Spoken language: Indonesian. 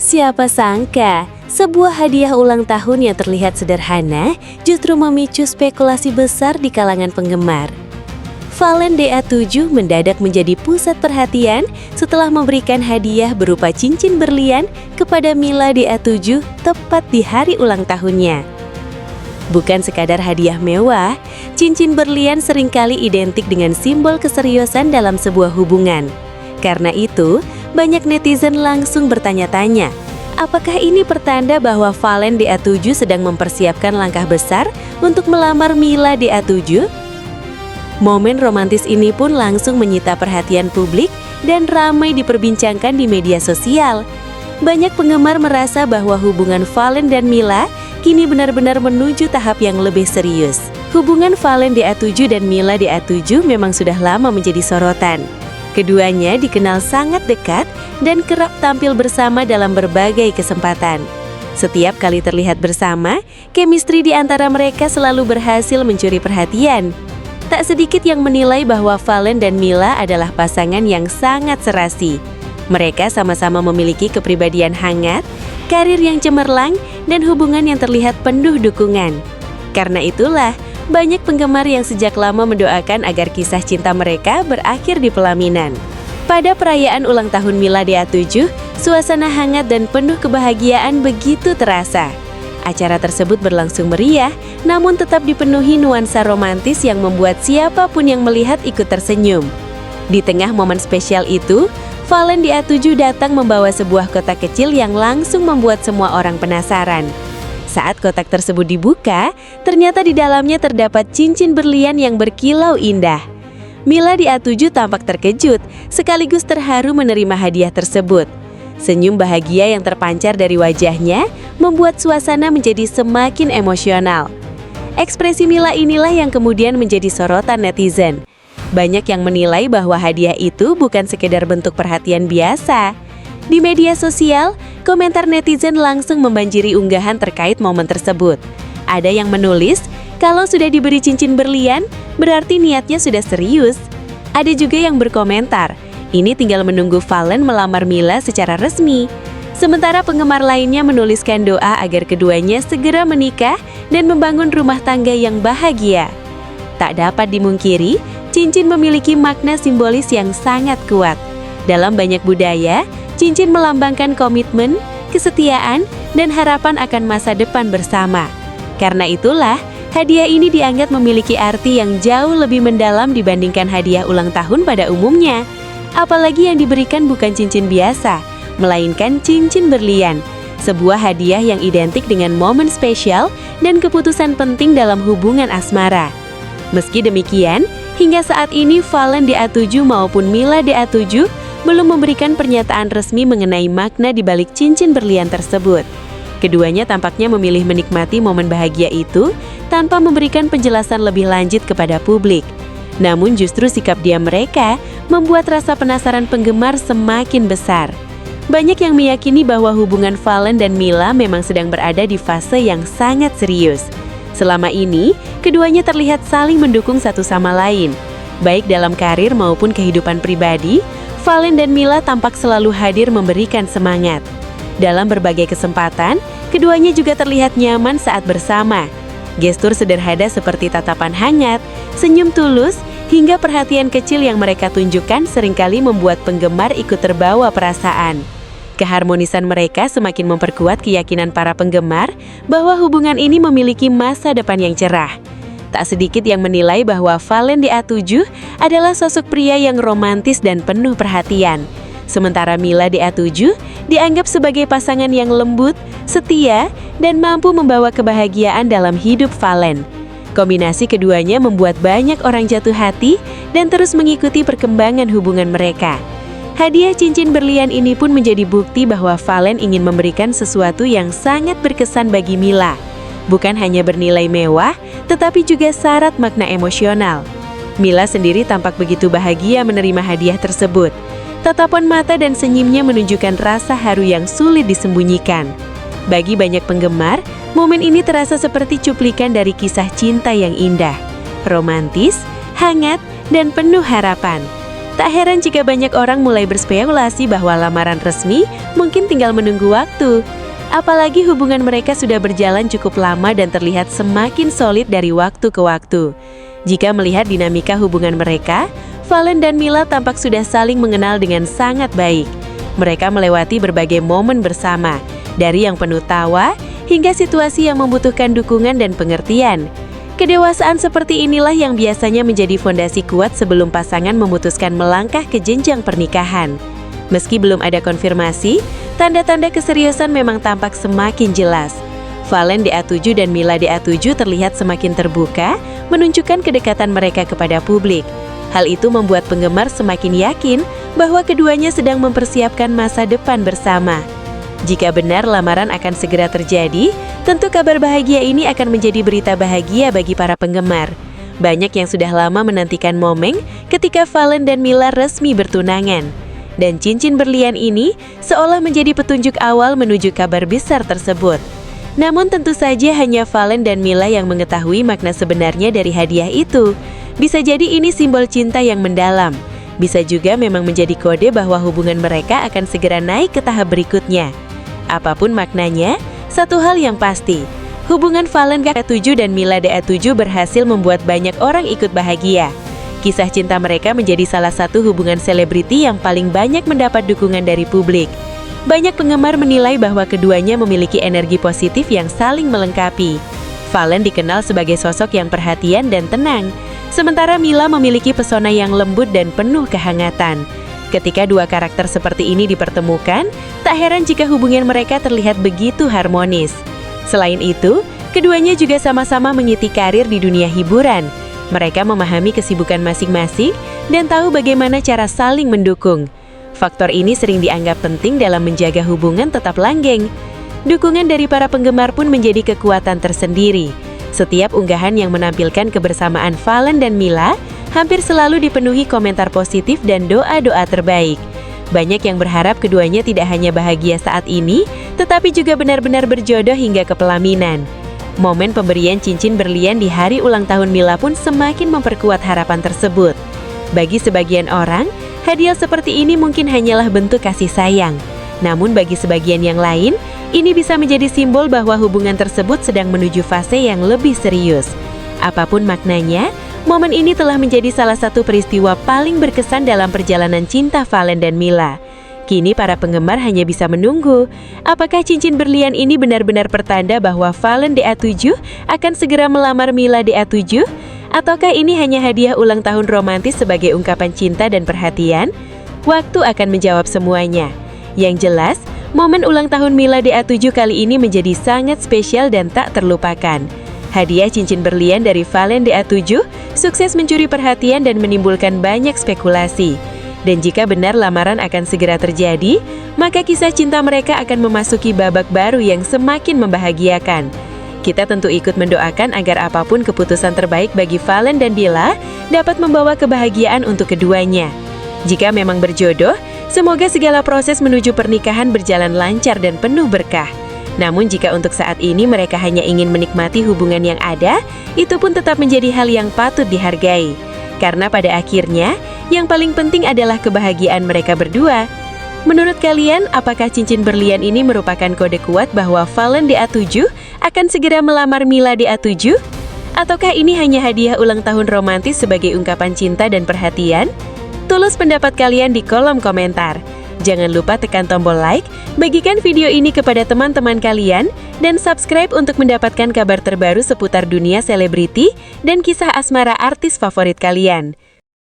Siapa sangka, sebuah hadiah ulang tahun yang terlihat sederhana justru memicu spekulasi besar di kalangan penggemar. Fallen DA7 mendadak menjadi pusat perhatian setelah memberikan hadiah berupa cincin berlian kepada Mila DA7 tepat di hari ulang tahunnya. Bukan sekadar hadiah mewah, cincin berlian seringkali identik dengan simbol keseriusan dalam sebuah hubungan. Karena itu, banyak netizen langsung bertanya-tanya, apakah ini pertanda bahwa Fallen DA7 sedang mempersiapkan langkah besar untuk melamar Mila DA7? Momen romantis ini pun langsung menyita perhatian publik dan ramai diperbincangkan di media sosial. Banyak penggemar merasa bahwa hubungan Fallen dan Mila kini benar-benar menuju tahap yang lebih serius. Hubungan Fallen DA7 dan Mila DA7 memang sudah lama menjadi sorotan. Keduanya dikenal sangat dekat dan kerap tampil bersama dalam berbagai kesempatan. Setiap kali terlihat bersama, chemistry di antara mereka selalu berhasil mencuri perhatian. Tak sedikit yang menilai bahwa Fallen dan Mila adalah pasangan yang sangat serasi. Mereka sama-sama memiliki kepribadian hangat, karir yang cemerlang, dan hubungan yang terlihat penuh dukungan. Karena itulah, banyak penggemar yang sejak lama mendoakan agar kisah cinta mereka berakhir di pelaminan. Pada perayaan ulang tahun Mila DA7, suasana hangat dan penuh kebahagiaan begitu terasa. Acara tersebut berlangsung meriah, namun tetap dipenuhi nuansa romantis yang membuat siapapun yang melihat ikut tersenyum. Di tengah momen spesial itu, Fallen DA7 datang membawa sebuah kotak kecil yang langsung membuat semua orang penasaran. Saat kotak tersebut dibuka, ternyata di dalamnya terdapat cincin berlian yang berkilau indah. Mila DA7 tampak terkejut, sekaligus terharu menerima hadiah tersebut. Senyum bahagia yang terpancar dari wajahnya membuat suasana menjadi semakin emosional. Ekspresi Mila inilah yang kemudian menjadi sorotan netizen. Banyak yang menilai bahwa hadiah itu bukan sekedar bentuk perhatian biasa. Di media sosial, komentar netizen langsung membanjiri unggahan terkait momen tersebut. Ada yang menulis, kalau sudah diberi cincin berlian, berarti niatnya sudah serius. Ada juga yang berkomentar, ini tinggal menunggu Fallen melamar Mila secara resmi. Sementara penggemar lainnya menuliskan doa agar keduanya segera menikah dan membangun rumah tangga yang bahagia. Tak dapat dimungkiri, cincin memiliki makna simbolis yang sangat kuat. Dalam banyak budaya, cincin melambangkan komitmen, kesetiaan, dan harapan akan masa depan bersama. Karena itulah, hadiah ini dianggap memiliki arti yang jauh lebih mendalam dibandingkan hadiah ulang tahun pada umumnya. Apalagi yang diberikan bukan cincin biasa, melainkan cincin berlian. Sebuah hadiah yang identik dengan momen spesial dan keputusan penting dalam hubungan asmara. Meski demikian, hingga saat ini Fallen DA7 maupun Mila DA7 belum memberikan pernyataan resmi mengenai makna di balik cincin berlian tersebut. Keduanya tampaknya memilih menikmati momen bahagia itu tanpa memberikan penjelasan lebih lanjut kepada publik. Namun justru sikap diam mereka membuat rasa penasaran penggemar semakin besar. Banyak yang meyakini bahwa hubungan Fallen dan Mila memang sedang berada di fase yang sangat serius. Selama ini, keduanya terlihat saling mendukung satu sama lain. Baik dalam karir maupun kehidupan pribadi, Fallen dan Mila tampak selalu hadir memberikan semangat. Dalam berbagai kesempatan, keduanya juga terlihat nyaman saat bersama. Gestur sederhana seperti tatapan hangat, senyum tulus, hingga perhatian kecil yang mereka tunjukkan seringkali membuat penggemar ikut terbawa perasaan. Keharmonisan mereka semakin memperkuat keyakinan para penggemar bahwa hubungan ini memiliki masa depan yang cerah. Tak sedikit yang menilai bahwa Fallen DA7 adalah sosok pria yang romantis dan penuh perhatian. Sementara Mila DA7 dianggap sebagai pasangan yang lembut, setia, dan mampu membawa kebahagiaan dalam hidup Fallen. Kombinasi keduanya membuat banyak orang jatuh hati dan terus mengikuti perkembangan hubungan mereka. Hadiah cincin berlian ini pun menjadi bukti bahwa Fallen ingin memberikan sesuatu yang sangat berkesan bagi Mila. Bukan hanya bernilai mewah, tetapi juga syarat makna emosional. Mila sendiri tampak begitu bahagia menerima hadiah tersebut. Tatapan mata dan senyumnya menunjukkan rasa haru yang sulit disembunyikan. Bagi banyak penggemar, momen ini terasa seperti cuplikan dari kisah cinta yang indah, romantis, hangat, dan penuh harapan. Tak heran jika banyak orang mulai berspekulasi bahwa lamaran resmi mungkin tinggal menunggu waktu. Apalagi hubungan mereka sudah berjalan cukup lama dan terlihat semakin solid dari waktu ke waktu. Jika melihat dinamika hubungan mereka, Valen dan Mila tampak sudah saling mengenal dengan sangat baik. Mereka melewati berbagai momen bersama, dari yang penuh tawa hingga situasi yang membutuhkan dukungan dan pengertian. Kedewasaan seperti inilah yang biasanya menjadi fondasi kuat sebelum pasangan memutuskan melangkah ke jenjang pernikahan. Meski belum ada konfirmasi, tanda-tanda keseriusan memang tampak semakin jelas. Valen DA7 dan Mila DA7 terlihat semakin terbuka, menunjukkan kedekatan mereka kepada publik. Hal itu membuat penggemar semakin yakin bahwa keduanya sedang mempersiapkan masa depan bersama. Jika benar lamaran akan segera terjadi, tentu kabar bahagia ini akan menjadi berita bahagia bagi para penggemar. Banyak yang sudah lama menantikan momen ketika Valen dan Mila resmi bertunangan. Dan cincin berlian ini seolah menjadi petunjuk awal menuju kabar besar tersebut. Namun tentu saja hanya Valen dan Mila yang mengetahui makna sebenarnya dari hadiah itu. Bisa jadi ini simbol cinta yang mendalam. Bisa juga memang menjadi kode bahwa hubungan mereka akan segera naik ke tahap berikutnya. Apapun maknanya, satu hal yang pasti, hubungan Valen DA7 dan Mila DA7 berhasil membuat banyak orang ikut bahagia. Kisah cinta mereka menjadi salah satu hubungan selebriti yang paling banyak mendapat dukungan dari publik. Banyak penggemar menilai bahwa keduanya memiliki energi positif yang saling melengkapi. Valen dikenal sebagai sosok yang perhatian dan tenang, sementara Mila memiliki pesona yang lembut dan penuh kehangatan. Ketika dua karakter seperti ini dipertemukan, tak heran jika hubungan mereka terlihat begitu harmonis. Selain itu, keduanya juga sama-sama mengisi karir di dunia hiburan. Mereka memahami kesibukan masing-masing dan tahu bagaimana cara saling mendukung. Faktor ini sering dianggap penting dalam menjaga hubungan tetap langgeng. Dukungan dari para penggemar pun menjadi kekuatan tersendiri. Setiap unggahan yang menampilkan kebersamaan Valen dan Mila hampir selalu dipenuhi komentar positif dan doa-doa terbaik. Banyak yang berharap keduanya tidak hanya bahagia saat ini, tetapi juga benar-benar berjodoh hingga ke pelaminan. Momen pemberian cincin berlian di hari ulang tahun Mila pun semakin memperkuat harapan tersebut. Bagi sebagian orang, hadiah seperti ini mungkin hanyalah bentuk kasih sayang. Namun bagi sebagian yang lain, ini bisa menjadi simbol bahwa hubungan tersebut sedang menuju fase yang lebih serius. Apapun maknanya, momen ini telah menjadi salah satu peristiwa paling berkesan dalam perjalanan cinta Valen dan Mila. Kini para penggemar hanya bisa menunggu, apakah cincin berlian ini benar-benar pertanda bahwa Valen DA7 akan segera melamar Mila DA7? Ataukah ini hanya hadiah ulang tahun romantis sebagai ungkapan cinta dan perhatian? Waktu akan menjawab semuanya. Yang jelas, momen ulang tahun Mila DA7 kali ini menjadi sangat spesial dan tak terlupakan. Hadiah cincin berlian dari Valen DA7 sukses mencuri perhatian dan menimbulkan banyak spekulasi. Dan jika benar lamaran akan segera terjadi, maka kisah cinta mereka akan memasuki babak baru yang semakin membahagiakan. Kita tentu ikut mendoakan agar apapun keputusan terbaik bagi Valen dan Mila dapat membawa kebahagiaan untuk keduanya. Jika memang berjodoh, semoga segala proses menuju pernikahan berjalan lancar dan penuh berkah. Namun jika untuk saat ini mereka hanya ingin menikmati hubungan yang ada, itu pun tetap menjadi hal yang patut dihargai. Karena pada akhirnya, yang paling penting adalah kebahagiaan mereka berdua. Menurut kalian, apakah cincin berlian ini merupakan kode kuat bahwa Valen DA7 akan segera melamar Mila DA7? Ataukah ini hanya hadiah ulang tahun romantis sebagai ungkapan cinta dan perhatian? Tulis pendapat kalian di kolom komentar. Jangan lupa tekan tombol like, bagikan video ini kepada teman-teman kalian, dan subscribe untuk mendapatkan kabar terbaru seputar dunia selebriti dan kisah asmara artis favorit kalian.